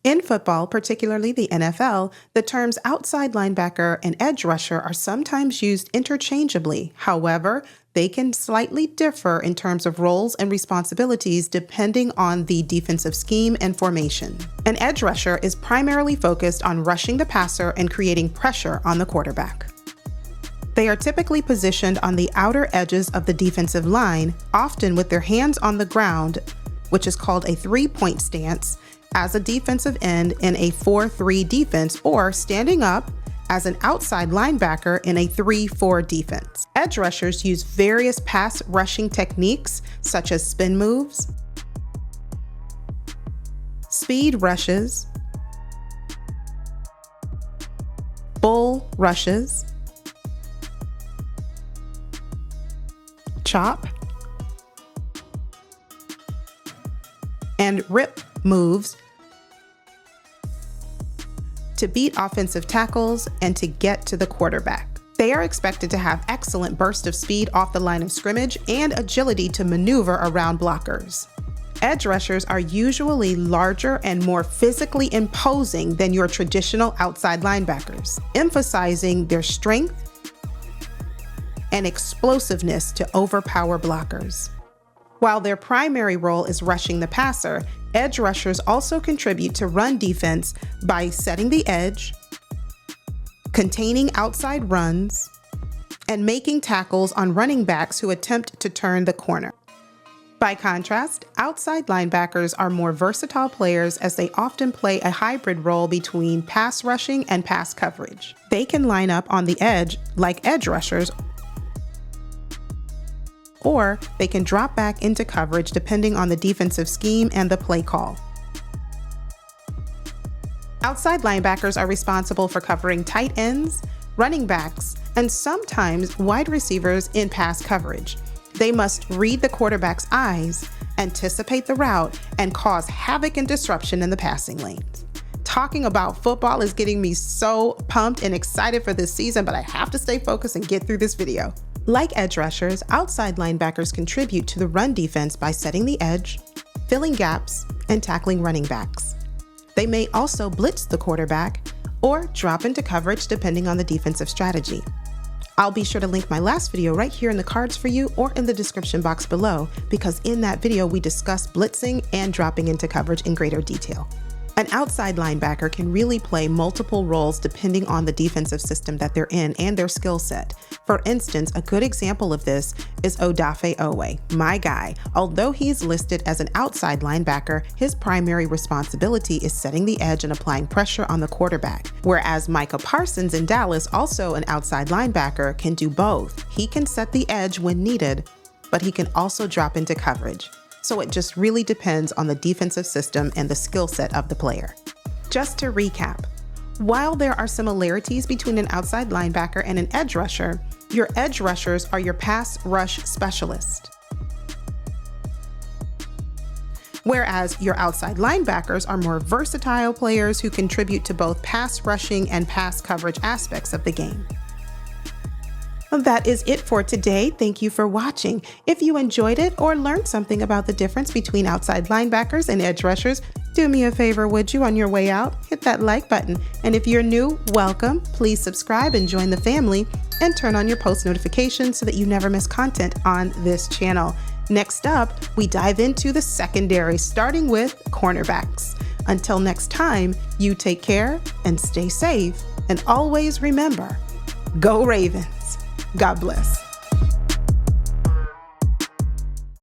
In football, particularly the NFL, the terms outside linebacker and edge rusher are sometimes used interchangeably. However, they can slightly differ in terms of roles and responsibilities depending on the defensive scheme and formation. An edge rusher is primarily focused on rushing the passer and creating pressure on the quarterback. They are typically positioned on the outer edges of the defensive line, often with their hands on the ground, which is called a three-point stance, as a defensive end in a 4-3 defense, or standing up as an outside linebacker in a 3-4 defense. Edge rushers use various pass rushing techniques such as spin moves, speed rushes, bull rushes, chop, and rip moves to beat offensive tackles and to get to the quarterback. They are expected to have excellent burst of speed off the line of scrimmage and agility to maneuver around blockers. Edge rushers are usually larger and more physically imposing than your traditional outside linebackers, emphasizing their strength and explosiveness to overpower blockers. While their primary role is rushing the passer, edge rushers also contribute to run defense by setting the edge, containing outside runs, and making tackles on running backs who attempt to turn the corner. By contrast, outside linebackers are more versatile players as they often play a hybrid role between pass rushing and pass coverage. They can line up on the edge like edge rushers, or they can drop back into coverage depending on the defensive scheme and the play call. Outside linebackers are responsible for covering tight ends, running backs, and sometimes wide receivers in pass coverage. They must read the quarterback's eyes, anticipate the route, and cause havoc and disruption in the passing lanes. Talking about football is getting me so pumped and excited for this season, but I have to stay focused and get through this video. Like edge rushers, outside linebackers contribute to the run defense by setting the edge, filling gaps, and tackling running backs. They may also blitz the quarterback or drop into coverage depending on the defensive strategy. I'll be sure to link my last video right here in the cards for you or in the description box below, because in that video we discuss blitzing and dropping into coverage in greater detail. An outside linebacker can really play multiple roles depending on the defensive system that they're in and their skill set. For instance, a good example of this is Odafe Oweh, my guy. Although he's listed as an outside linebacker, his primary responsibility is setting the edge and applying pressure on the quarterback. Whereas Micah Parsons in Dallas, also an outside linebacker, can do both. He can set the edge when needed, but he can also drop into coverage. So it just really depends on the defensive system and the skill set of the player. Just to recap, while there are similarities between an outside linebacker and an edge rusher, your edge rushers are your pass rush specialists, whereas your outside linebackers are more versatile players who contribute to both pass rushing and pass coverage aspects of the game. That is it for today. Thank you for watching. If you enjoyed it or learned something about the difference between outside linebackers and edge rushers, do me a favor, would you, on your way out? Hit that like button. And if you're new, welcome. Please subscribe and join the family, and turn on your post notifications so that you never miss content on this channel. Next up, we dive into the secondary, starting with cornerbacks. Until next time, you take care and stay safe. And always remember, go Ravens. God bless.